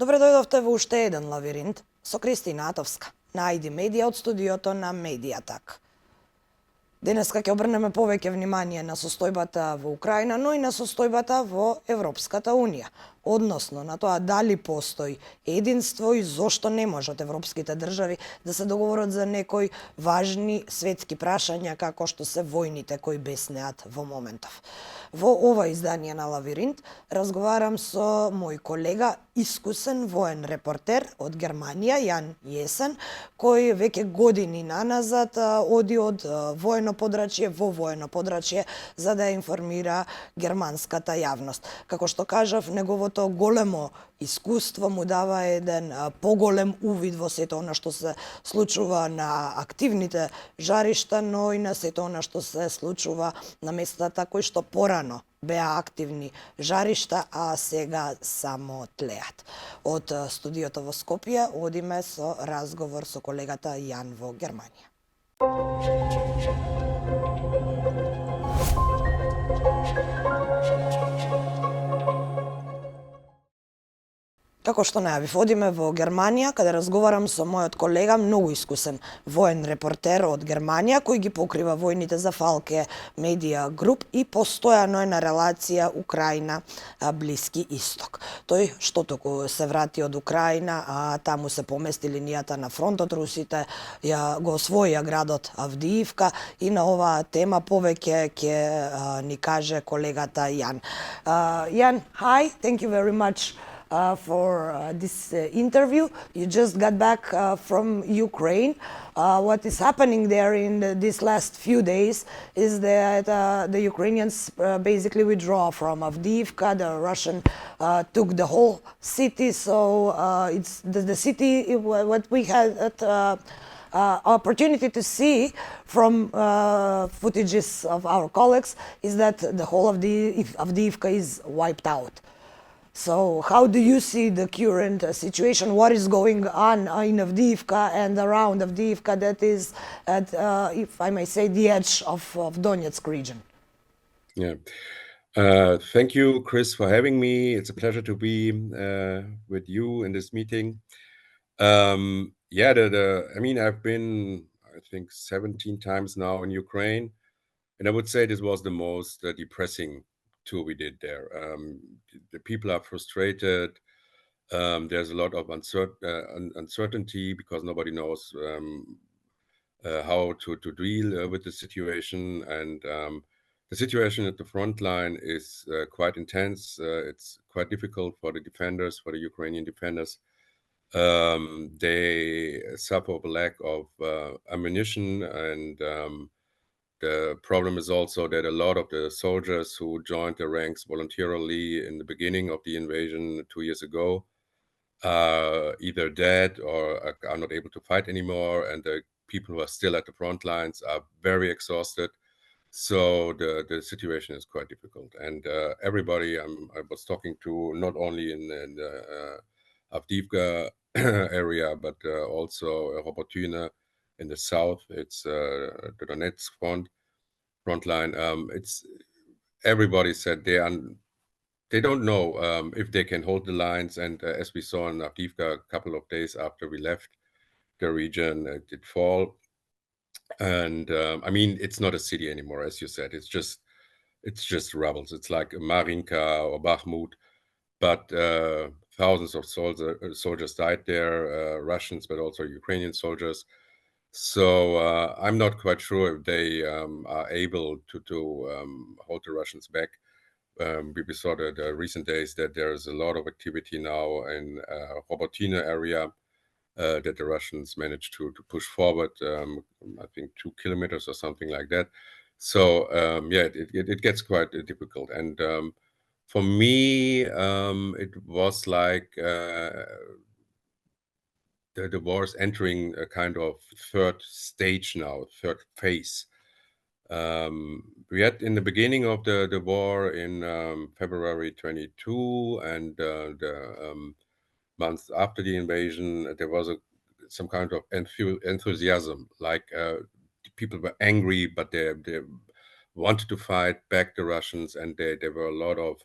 Добре дојдовте во уште еден лавиринт со Кристинатовска. Најди медија од студиото на Медијатак. Денеска ќе обрнеме повеќе внимание на состојбата во Украина, но и на состојбата во Европската Унија, односно на тоа дали постои единство и зошто не можат европските држави да се договорат за некои важни светски прашања како што се војните кои беснеат во моментов. Во ова издание на Лавиринт разговарам со мој колега, искусен воен репортер од Германија, Jan Jesen, кој веќе години наназад оди од воено подрачје во воено подрачје за да информира германската јавност. Како што кажав, неговото големо искуство му дава еден поголем увид во сето она што се случува на активните жаришта, но и на сето она што се случува на местата кои што порано беа активни жаришта, а сега само тлеат. Од студиото во Скопје одиме со разговор со колегата Јан во Германија. Како што најавив, одиме во Германија, каде разговарам со мојот колега, многу искусен воен репортер од Германија, кој ги покрива војните за Falke Media Group и постојано е на релација Украина Bliski Istok. Тој shtotuku се врати од Украина, а таму се помести линијата на фронтот, русите го освоија градот Авдиивка и на оваа тема повеќе ќе ни каже колегата Јан. Jan, hi, thank you very much for this interview. You just got back from Ukraine. What is happening there in these last few days is that the Ukrainians basically withdraw from Avdiivka. The Russian took the whole city, so it's the city, what we had opportunity to see from footages of our colleagues is that the whole of the Avdiivka is wiped out. So how do you see the current situation? What is going on in Avdiivka and around Avdiivka that is at, if I may say, the edge of Donetsk region? Yeah. Thank you, Chris, for having me. It's a pleasure to be with you in this meeting. I mean, I've been, I think, 17 times now in Ukraine, and I would say this was the most depressing tour we did there. The people are frustrated. There's a lot of uncertainty because nobody knows how to deal with the situation, and the situation at the front line is quite intense. It's quite difficult for the defenders, for the Ukrainian defenders. They suffer a lack of ammunition, and the problem is also that a lot of the soldiers who joined the ranks voluntarily in the beginning of the invasion 2 years ago are either dead or are not able to fight anymore, and the people who are still at the front lines are very exhausted. So the situation is quite difficult, and everybody I was talking to, not only in the Avdiivka area, but also Robotyne in the south. It's the Donetsk front line. It's everybody said they don't know if they can hold the lines, and as we saw in Avdiivka a couple of days after we left the region, it did fall. And I mean, it's not a city anymore, as you said. It's just rubbles. It's like Marinka or Bakhmut, but thousands of soldiers died there, Russians, but also Ukrainian soldiers. So I'm not quite sure if they are able to hold the Russians back. We saw the recent days that there's a lot of activity now in Robotyne area that the Russians managed to push forward, I think 2 kilometers or something like that. So it gets quite difficult. And for me, it was like the war is entering a kind of third stage now, third phase. We had in the beginning of the war in February 22 and the months after the invasion, there was some kind of enthusiasm, like people were angry, but they wanted to fight back the Russians, and there were a lot of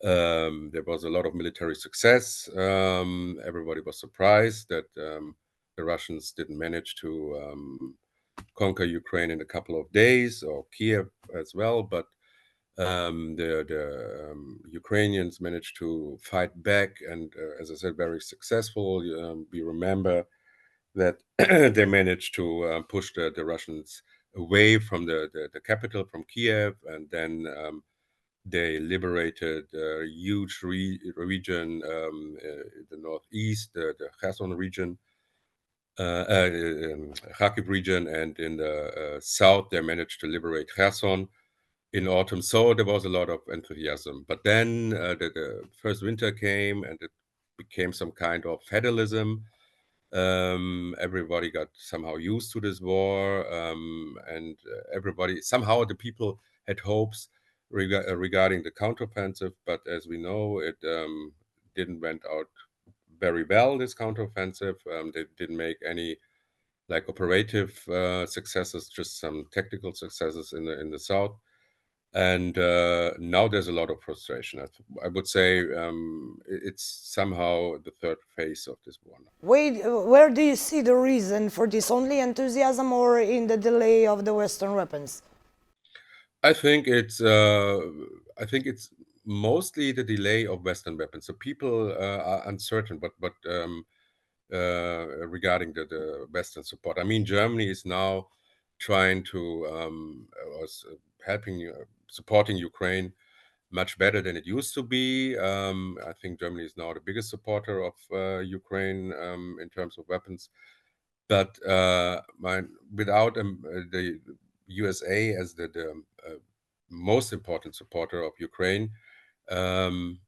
There was a lot of military success. Everybody was surprised that the Russians didn't manage to conquer Ukraine in a couple of days, or Kiev as well, but the Ukrainians managed to fight back, and as I said, very successful. We remember that they managed to push the Russians away from the capital, from Kiev, and then they liberated a huge region, the northeast, the Kherson region, Kharkiv region, and in the south they managed to liberate Kherson in autumn. So there was a lot of enthusiasm. But then the first winter came, and it became some kind of fatalism. Everybody got somehow used to this war, and everybody, somehow the people had hopes regarding the counteroffensive, but as we know, it didn't went out very well, this counteroffensive. They didn't make any like operative successes, just some tactical successes in the south. And now there's a lot of frustration. I would say it's somehow the third phase of this war now. Where do you see the reason for this? Only enthusiasm or in the delay of the Western weapons? I think it's mostly the delay of Western weapons. So people are uncertain, but regarding the Western support. I mean, Germany is now trying to was helping supporting Ukraine much better than it used to be. I think Germany is now the biggest supporter of Ukraine in terms of weapons. But without the USA as the most important supporter of Ukraine, um,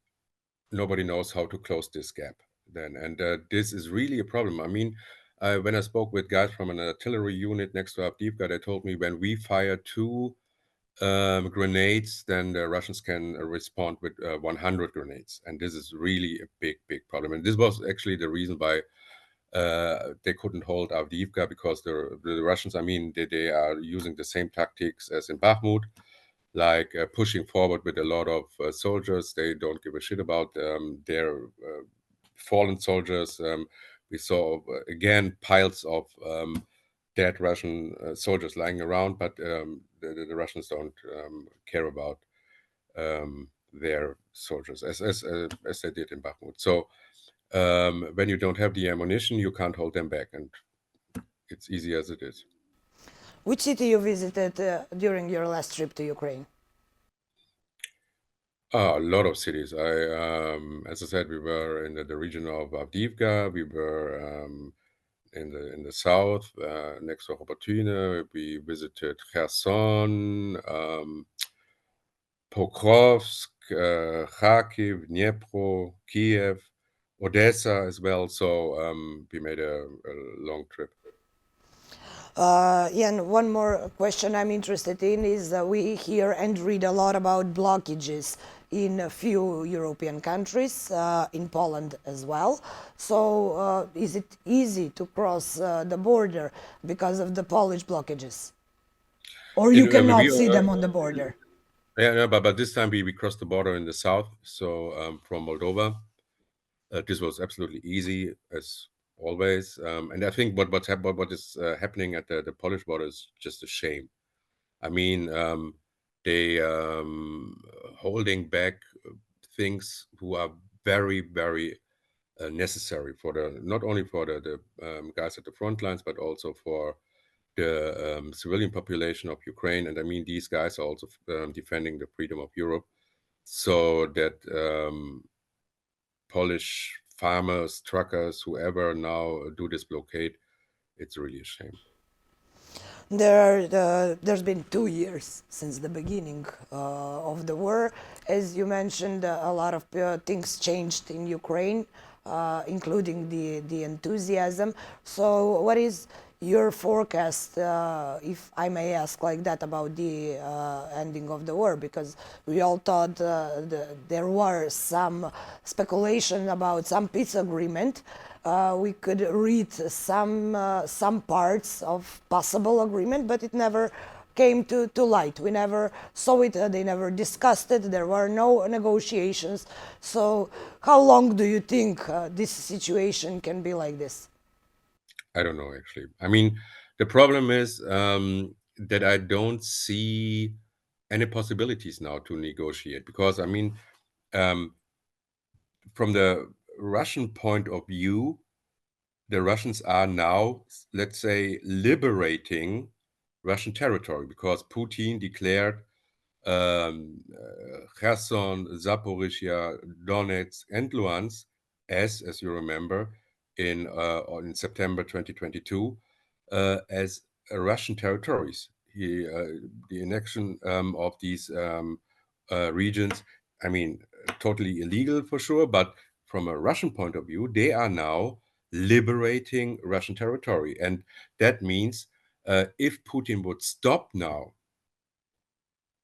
nobody knows how to close this gap then. And this is really a problem. I mean, when I spoke with guys from an artillery unit next to Avdiivka, they told me when we fire two grenades, then the Russians can respond with 100 grenades. And this is really a big, big problem. And this was actually the reason why they couldn't hold Avdiivka, because the Russians, I mean, they are using the same tactics as in Bakhmut, like pushing forward with a lot of soldiers. They don't give a shit about their fallen soldiers. We saw again piles of dead Russian soldiers lying around, but the Russians don't care about their soldiers as they did in Bakhmut. So when you don't have the ammunition, you can't hold them back, and it's easy as it is. Which city you visited during your last trip to Ukraine? A lot of cities. As I said, we were in the region of Avdiivka. We were in the south, next to Robotyne. We visited Kherson, Pokrovsk, Kharkiv, Dnipro, Kiev, Odessa as well. So we made a long trip. Jan, one more question I'm interested in is we hear and read a lot about blockages in a few European countries, in Poland as well. So is it easy to cross the border because of the Polish blockages? Or you cannot see them on the border? Yeah, but this time we crossed the border in the south, so from Moldova. This was absolutely easy as always, and I think what is happening at the Polish border is just a shame. I mean, they holding back things who are very, very necessary for not only for the guys at the front lines, but also for the civilian population of Ukraine. And I mean, these guys are also defending the freedom of Europe, so that Polish farmers, truckers, whoever now do this blockade, it's really a shame. There's been 2 years since the beginning of the war. As you mentioned, a lot of things changed in Ukraine, including the enthusiasm. So what is your forecast, if I may ask like that, about the ending of the war? Because we all thought there were some speculation about some peace agreement. We could read some parts of possible agreement, but it never came to light. We never saw it, they never discussed it, there were no negotiations. So how long do you think this situation can be like this? I don't know, actually. I mean, the problem is that I don't see any possibilities now to negotiate, because, I mean, from the Russian point of view, the Russians are now, let's say, liberating Russian territory, because Putin declared Kherson, Zaporizhia, Donetsk, and Luhansk, as you remember, in September 2022, as Russian territories. The annexion of these regions, I mean, totally illegal for sure, but from a Russian point of view, they are now liberating Russian territory. And that means if Putin would stop now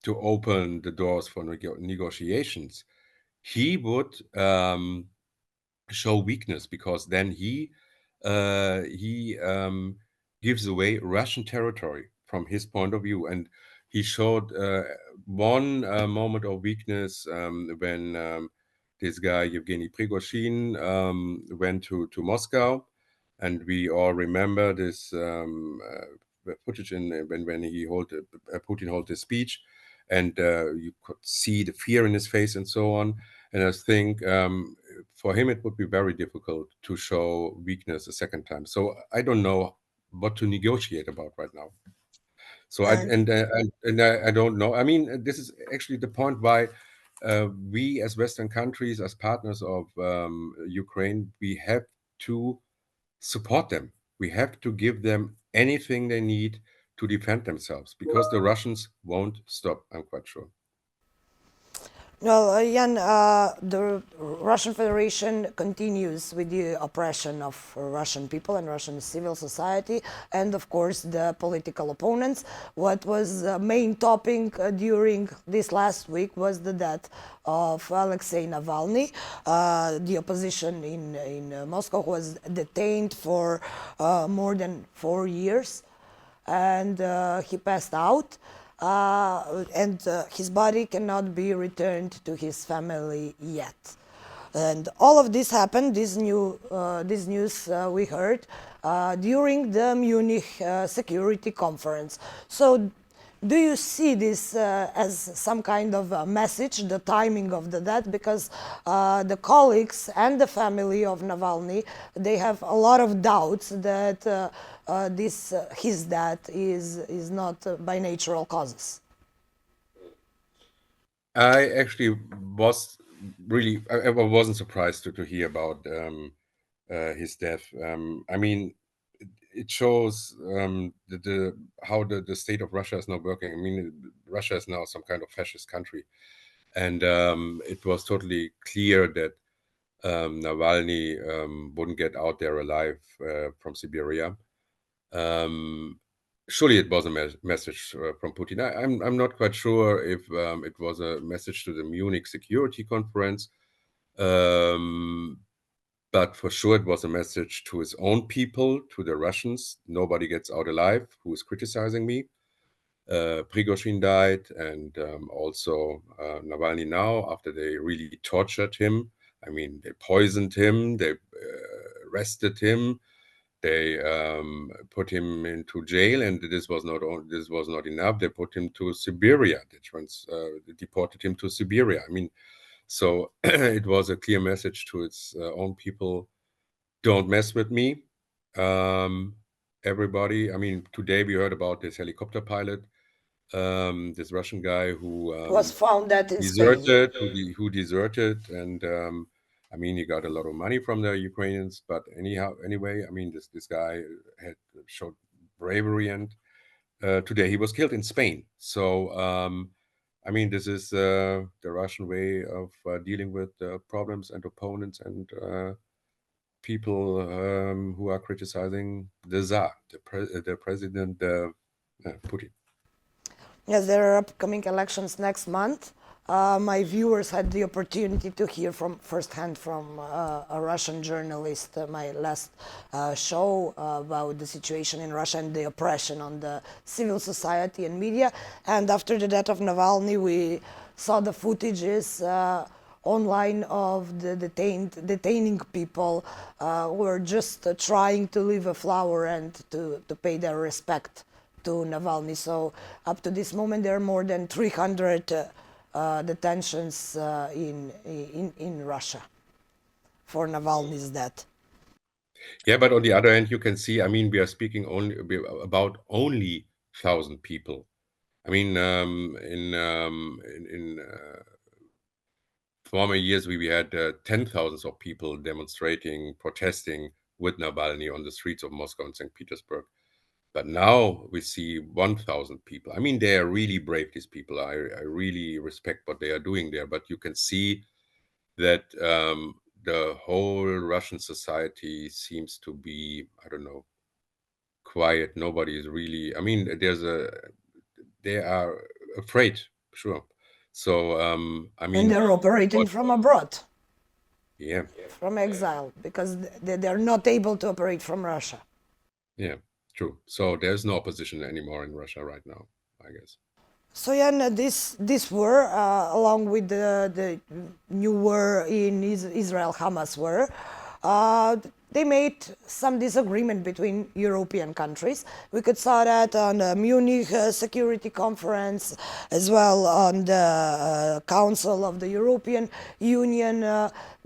to open the doors for negotiations, he would show weakness, because then he gives away Russian territory from his point of view. And he showed one moment of weakness when this guy Yevgeny Prigozhin went to Moscow, and we all remember this footage when Putin held his speech, and you could see the fear in his face and so on. And I think for him it would be very difficult to show weakness a second time. So I don't know what to negotiate about right now. So And I don't know. I mean, this is actually the point why we as Western countries, as partners of Ukraine, we have to support them. We have to give them anything they need to defend themselves, because the Russians won't stop, I'm quite sure. well, Jan, the Russian Federation continues with the oppression of Russian people and Russian civil society, and of course the political opponents. What was the main topic during this last week was the death of Alexei Navalny, the opposition in Moscow, who was detained for more than 4 years, and he passed out. And his body cannot be returned to his family yet. And all of this happened, this news we heard during the Munich Security Conference. So do you see this as some kind of a message, the timing of the death? Because the colleagues and the family of Navalny, they have a lot of doubts that his death is not by natural causes. I actually was really, I wasn't surprised to hear about his death. I mean, it shows how the state of Russia is now working. I mean, Russia is now some kind of fascist country, and it was totally clear that Navalny wouldn't get out there alive from Siberia. Surely it was a message from Putin. I'm not quite sure if it was a message to the Munich Security Conference, but for sure it was a message to his own people, to the Russians. Nobody gets out alive who is criticizing me. Prigozhin died, and also Navalny now, after they really tortured him. I mean, they poisoned him, they arrested him, they put him into jail, and this was not enough. They put him to Siberia. They deported him to Siberia. I mean, so it was a clear message to its own people: don't mess with me. Everybody. I mean, today we heard about this helicopter pilot, this Russian guy who Was found that in Spain. deserted, and I mean, he got a lot of money from the Ukrainians, but anyway, I mean, this guy had showed bravery, and today he was killed in Spain. So I mean, this is the Russian way of dealing with problems and opponents and people who are criticizing the Tsar, the president, Putin. Yes, there are upcoming elections next month. my viewers had the opportunity to hear from firsthand from a Russian journalist, my last show about the situation in Russia and the oppression on the civil society and media. And after the death of Navalny, we saw the footages online of the detaining people who were just trying to leave a flower and to pay their respect to Navalny. So up to this moment, there are more than 300 detentions in Russia for Navalny's death. Yeah, but on the other hand, you can see, I mean, we are speaking about only 1,000 people. I mean, in former years, we had 10,000s of people demonstrating, protesting with Navalny on the streets of Moscow and St. Petersburg. But now we see 1,000 people. I mean, they are really brave, these people. I really respect what they are doing there. But you can see that the whole Russian society seems to be, I don't know, quiet. Nobody is really, I mean, they are afraid, sure. So, I mean, And they're operating from abroad, yeah, from exile, because they're not able to operate from Russia. yeah, true. So there's no opposition anymore in Russia right now, I guess. So Jan, this war, along with the new war in Israel-Hamas war, they made some disagreement between European countries. We could saw that on the Munich Security Conference, as well on the Council of the European Union.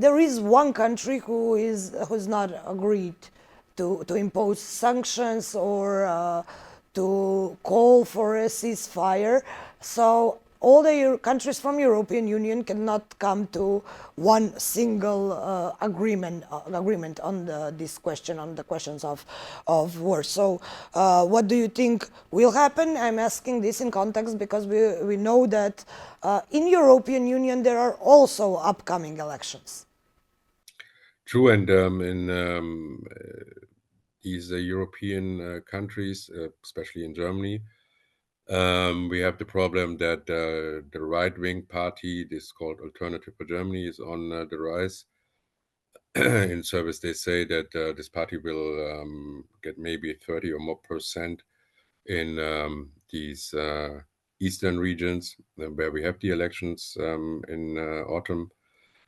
There is one country who's not agreed to impose sanctions or to call for a ceasefire. So all the countries from European Union cannot come to one single agreement on this question, on the questions of war. So what do you think will happen? I'm asking this in context because we know that in European Union there are also upcoming elections. True, and in these European countries, especially in Germany, we have the problem that the right-wing party, this called Alternative for Germany, is on the rise. In service, they say that this party will get maybe 30 or more percent in these eastern regions where we have the elections in autumn.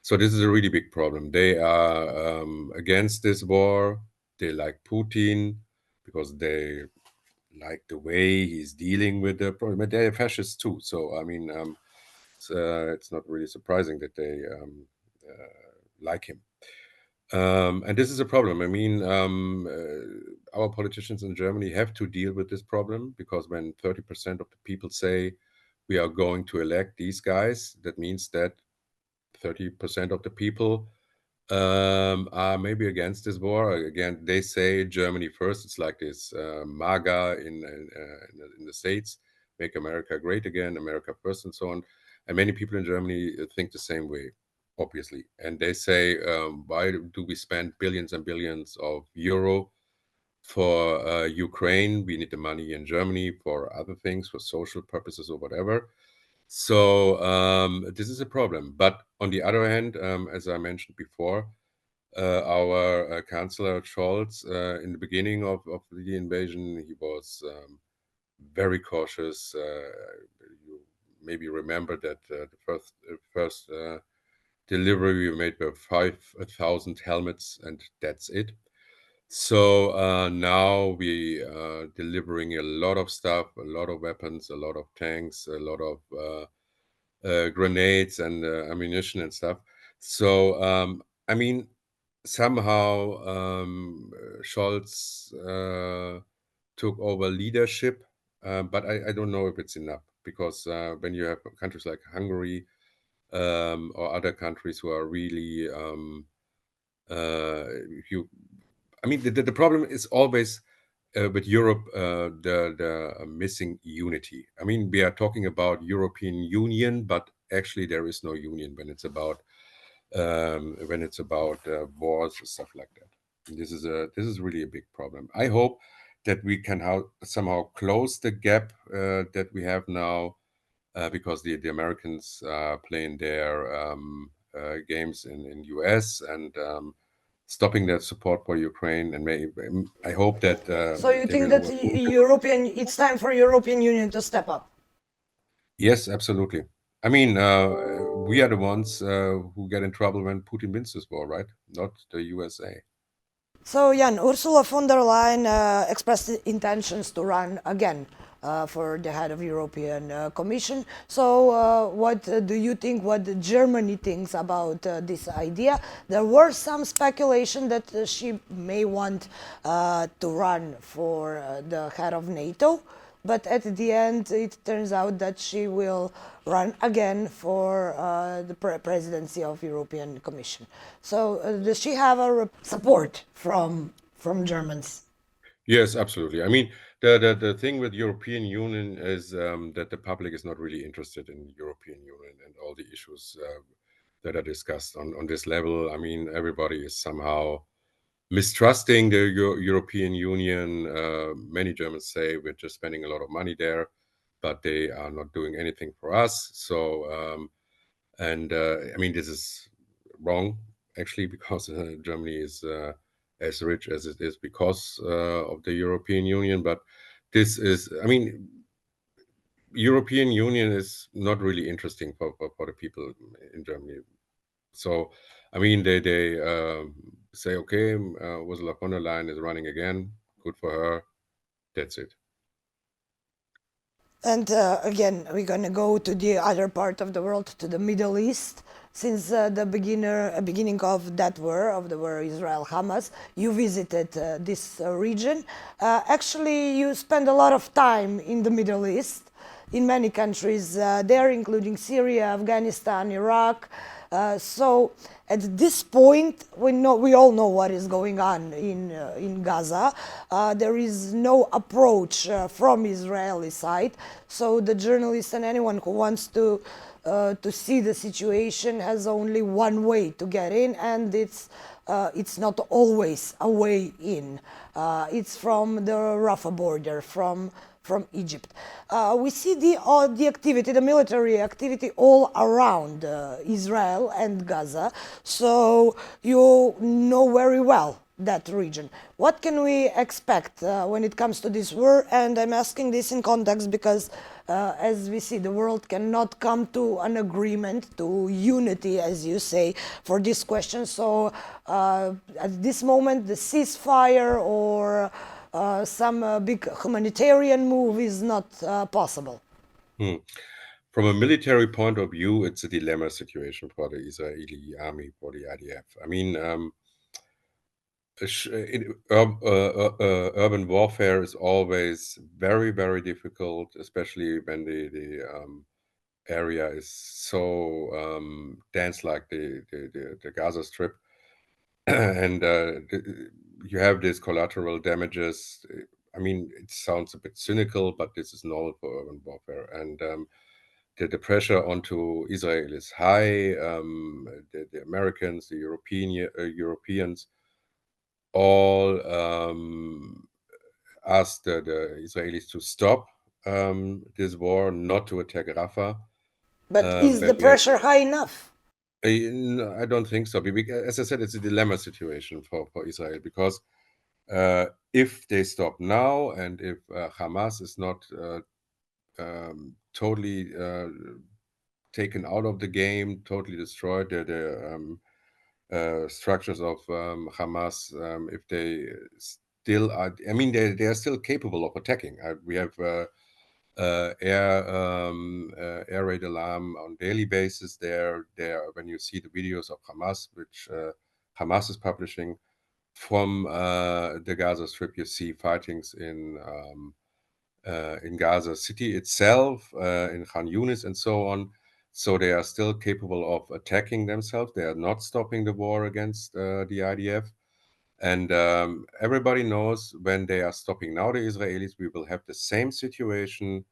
So this is a really big problem. They are against this war. They like Putin because they like the way he's dealing with the problem. But they're fascists too. So I mean, it's not really surprising that they like him. And this is a problem. I mean, our politicians in Germany have to deal with this problem because when 30% of the people say we are going to elect these guys, that means that 30% of the people are maybe against this war. Again, they say Germany first. It's like this MAGA in the States, make America great again, America first, and so on. And many people in Germany think the same way, obviously. And they say, why do we spend billions and billions of euro for Ukraine? We need the money in Germany for other things, for social purposes or whatever. So this is a problem. But on the other hand, as I mentioned before, our Chancellor Scholz, in the beginning of the invasion, he was very cautious. You maybe remember that the first delivery we made were 5,000 helmets, and that's it. So now we are delivering a lot of stuff, a lot of weapons, a lot of tanks, a lot of grenades and ammunition and stuff. So I mean, somehow Scholz took over leadership, but I don't know if it's enough because when you have countries like Hungary or other countries who are really, you, I mean, the problem is always with Europe, the missing unity. I mean, we are talking about European Union, but actually there is no union when it's about wars or stuff like that. And this is really a big problem. I hope that we can somehow close the gap that we have now because the Americans are playing their games in US and stopping that support for Ukraine. And I hope that So you they think will that overrule. it's time for European Union to step up? Yes, absolutely. I mean, we are the ones who get in trouble when Putin wins this war, right? Not the USA. So, Jan, Ursula von der Leyen expressed intentions to run again for the head of European Commission. So, what do you think? What Germany thinks about this idea? There were some speculation that she may want to run for the head of NATO. But at the end, it turns out that she will run again for the presidency of European Commission. So does she have a support from Germans? Yes, absolutely. I mean, the thing with European Union is that the public is not really interested in European Union and all the issues that are discussed on this level. I mean, everybody is somehow mistrusting the European Union. Many Germans say we're just spending a lot of money there, but they are not doing anything for us. So, I mean, this is wrong, actually, because Germany is as rich as it is because of the European Union. But this is, I mean, European Union is not really interesting for the people in Germany. So, I mean, they say, okay, Ursula von der Leyen is running again. Good for her. That's it. And again, we're going to go to the other part of the world, to the Middle East. Since the beginning of that war, of the war Israel-Hamas, you visited this region. Actually, you spend a lot of time in the Middle East, in many countries there, including Syria, Afghanistan, Iraq. So at this point, we all know what is going on in Gaza. There is no approach from Israeli side. So the journalist and anyone who wants to see the situation has only one way to get in, and it's not always a way in. It's from the Rafah border, from Egypt. We see the activity, the military activity all around Israel and Gaza. So you know very well that region. What can we expect when it comes to this war? And I'm asking this in context because as we see, the world cannot come to an agreement, to unity, as you say, for this question. So at this moment, the ceasefire or some big humanitarian move is not possible. From a military point of view, it's a dilemma situation for the Israeli army, for the IDF. I mean, urban warfare is always very, very difficult, especially when the area is so dense, like the Gaza Strip, and you have these collateral damages. I mean, it sounds a bit cynical, but this is normal for urban warfare, and the pressure onto Israel is high. The Americans, the Europeans, all asked the Israelis to stop this war, not to attack Rafah. But is the pressure high enough? I don't think so. As I said, it's a dilemma situation for Israel because if they stop now and if Hamas is not totally taken out of the game, totally destroyed, the structures of Hamas, if they still are, I mean, they are still capable of attacking. We have air raid alarm on daily basis there. When you see the videos of Hamas, which Hamas is publishing from the Gaza Strip, you see fightings in Gaza City itself, in Khan Yunis and so on. So they are still capable of attacking themselves. They are not stopping the war against the IDF. And everybody knows when they are stopping now the Israelis, we will have the same situation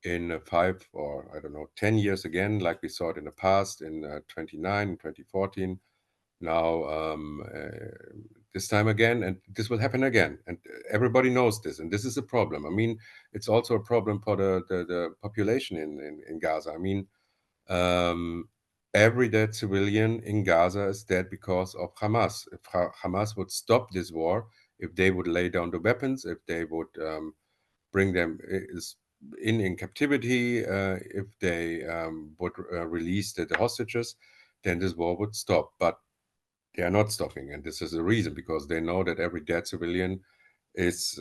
in 5 or I don't know 10 years again, like we saw it in the past in 2014. Now this time again, and this will happen again. And everybody knows this, and this is a problem. I mean, it's also a problem for the population in Gaza. I mean, every dead civilian in Gaza is dead because of Hamas. If Hamas would stop this war, if they would lay down the weapons, if they would bring them in captivity, if they would release the hostages, then this war would stop. But they are not stopping, and this is the reason, because they know that every dead civilian is,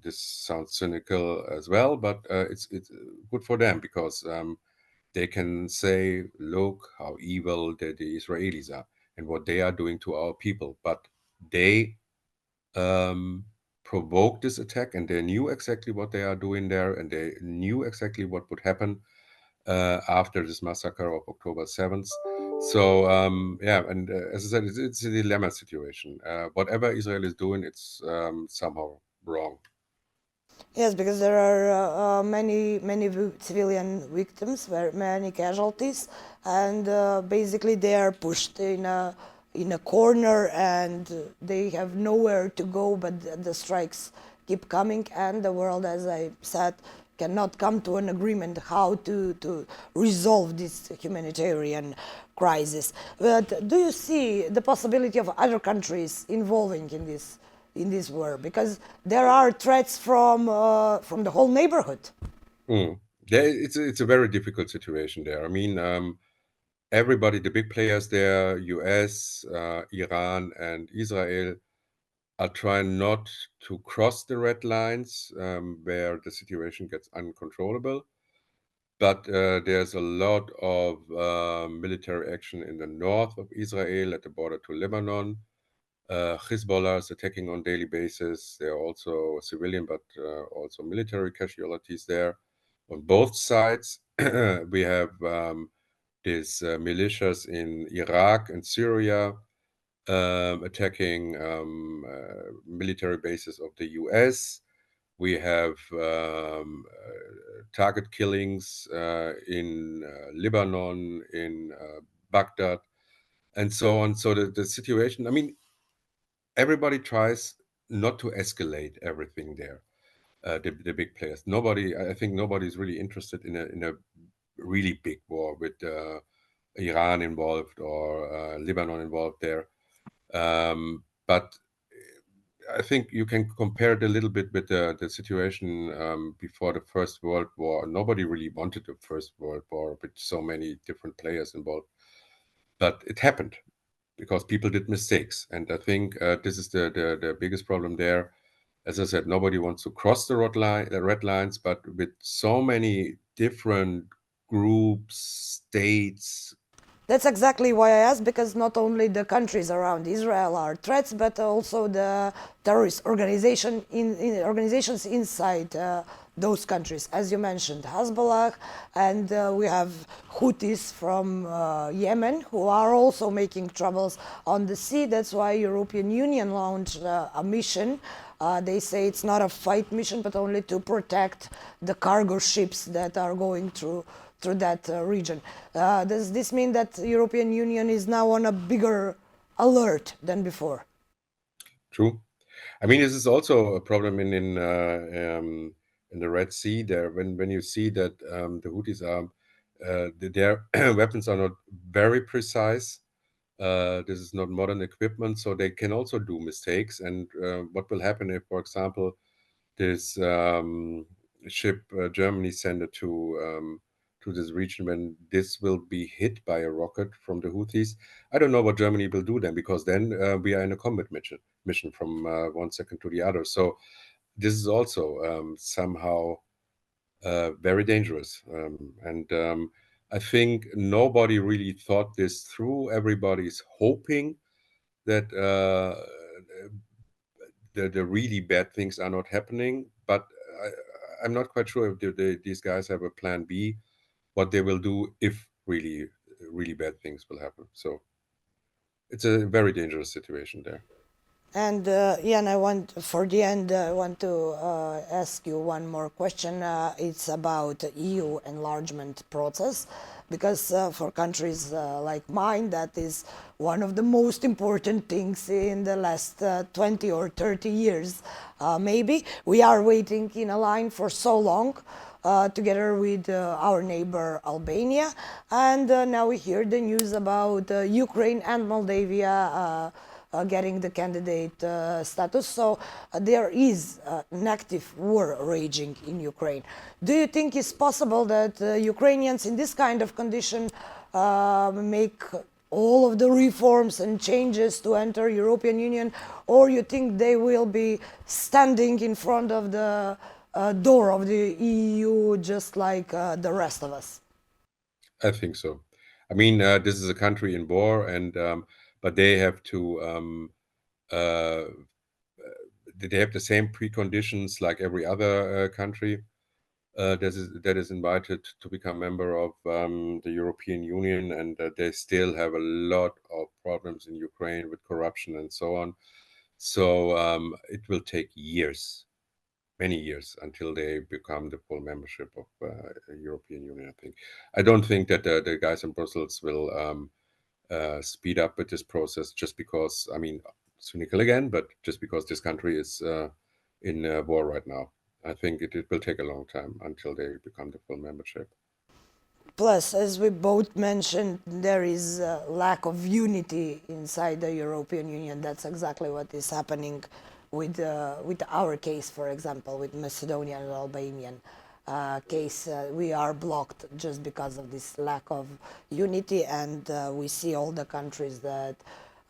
this sounds cynical as well, but it's good for them, because they can say, look how evil the Israelis are and what they are doing to our people. But they provoked this attack, and they knew exactly what they are doing there, and they knew exactly what would happen after this massacre of October 7th. So, yeah, and as I said, it's a dilemma situation. Whatever Israel is doing, it's somehow wrong. Yes, because there are many civilian victims, many casualties, and basically they are pushed in a corner, and they have nowhere to go. But the strikes keep coming, and the world, as I said, cannot come to an agreement how to resolve this humanitarian crisis. But do you see the possibility of other countries involving in this war, because there are threats from the whole neighborhood? It's a very difficult situation there. I mean, everybody, the big players there, US, Iran, and Israel, are trying not to cross the red lines where the situation gets uncontrollable. But there's a lot of military action in the north of Israel at the border to Lebanon. Hezbollah is attacking on daily basis. There are also civilian, but also military casualties there. On both sides, we have these militias in Iraq and Syria attacking military bases of the US. We have target killings in Lebanon, in Baghdad, and so on. So the situation, I mean, everybody tries not to escalate everything there. The big players. I think nobody is really interested in a really big war with Iran involved or Lebanon involved there. But I think you can compare it a little bit with the situation before the First World War. Nobody really wanted the First World War with so many different players involved, but it happened because people did mistakes. And I think this is the biggest problem there. As I said, nobody wants to cross the red lines, but with so many different groups, states. That's exactly why I asked, because not only the countries around Israel are threats, but also the terrorist organizations inside those countries. As you mentioned, Hezbollah, and we have Houthis from Yemen, who are also making troubles on the sea. That's why European Union launched a mission. They say it's not a fight mission, but only to protect the cargo ships that are going through that region. Does this mean that the European Union is now on a bigger alert than before? True. I mean, this is also a problem in the Red Sea. There, when you see that the Houthis are their weapons are not very precise. This is not modern equipment, so they can also do mistakes. And what will happen if, for example, this ship Germany sent it to this region, when this will be hit by a rocket from the Houthis? I don't know what Germany will do then, because then we are in a combat mission from 1 second to the other. So this is also somehow very dangerous. And I think nobody really thought this through. Everybody's hoping that the really bad things are not happening. But I'm not quite sure if these guys have a plan B, what they will do if really, really bad things will happen. So it's a very dangerous situation there. And Jan, for the end, I want to ask you one more question. It's about EU enlargement process, because for countries like mine, that is one of the most important things in the last 20 or 30 years. maybe. We are waiting in a line for so long, together with our neighbor Albania, and now we hear the news about Ukraine and Moldavia getting the candidate status. So there is an active war raging in Ukraine. Do you think it's possible that Ukrainians in this kind of condition make all of the reforms and changes to enter European Union, or you think they will be standing in front of the door of the EU just like the rest of us? I think so. I mean, this is a country in war, and but they have to they have the same preconditions like every other country that is invited to become member of the European Union, and they still have a lot of problems in Ukraine with corruption and so on. So it will take years, many years, until they become the full membership of European Union, I think. I don't think that the guys in Brussels will speed up with this process just because, I mean, cynical again, but just because this country is in war right now. I think it will take a long time until they become the full membership. Plus, as we both mentioned, there is a lack of unity inside the European Union. That's exactly what is happening with our case, for example, with Macedonian and Albanian case. We are blocked just because of this lack of unity, and we see all the countries that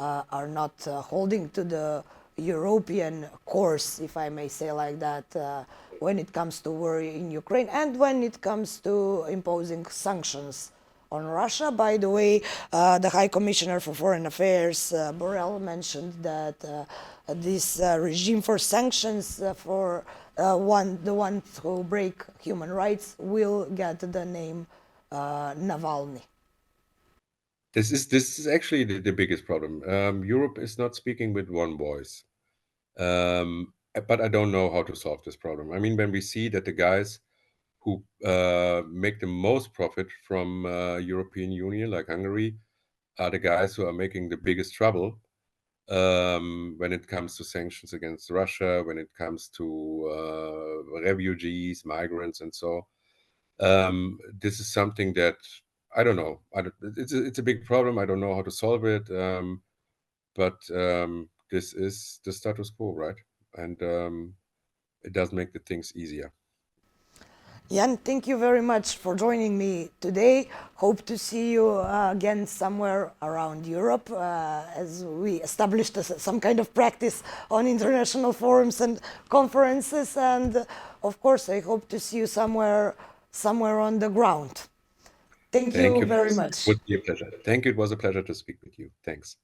are not holding to the European course, if I may say like that, when it comes to war in Ukraine and when it comes to imposing sanctions on Russia. By the way, the High Commissioner for Foreign Affairs, Borrell, mentioned that this regime for sanctions for the ones who break human rights will get the name Navalny. This is actually the biggest problem. Europe is not speaking with one voice. But I don't know how to solve this problem. I mean, when we see that the guys who make the most profit from European Union, like Hungary, are the guys who are making the biggest trouble when it comes to sanctions against Russia, when it comes to refugees, migrants, and so. This is something that I don't know. It's a big problem. I don't know how to solve it. But this is the status quo, right? And it does make the things easier. Jan, thank you very much for joining me today. Hope to see you again somewhere around Europe as we established some kind of practice on international forums and conferences. And of course, I hope to see you somewhere on the ground. Thank you very much. It would be a pleasure. Thank you. It was a pleasure to speak with you. Thanks.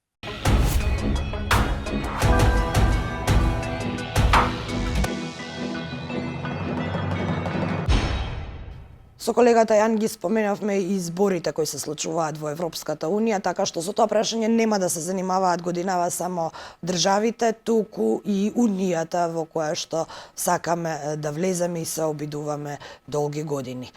Со колегата Јан ги споменавме и изборите кои се случуваат во Европската Унија, така што со тоа прашање нема да се занимаваат годинава само државите, туку и Унијата во која што сакаме да влеземе и се обидуваме долги години.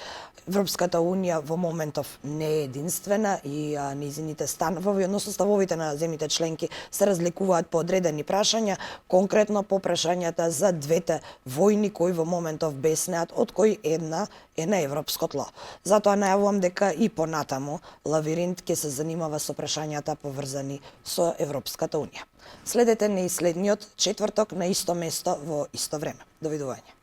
Европската Унија во моментов не е единствена и низините ставови, односно ставовите на земјите членки се разликуваат по одредени прашања, конкретно по прашањата за двете војни кои во моментов беснеат, од кои една е на европско тло. Затоа најавувам дека и понатаму Lavirint ќе се занимава со прашањата поврзани со Европската Унија. Следете на и следниот четврток на исто место во исто време. Довидување.